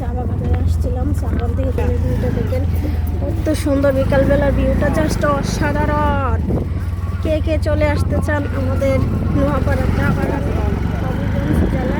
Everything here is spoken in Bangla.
চা বাগানে আসছিলাম। চা বাগান থেকে দিনের ভিউটা দেখেন, কত সুন্দর বিকালবেলার ভিউটা, জাস্ট অসাধারণ। কে কে চলে আসতে চান আমাদের নোয়াপাড়া চা বাগানে, হবিগঞ্জ জেলা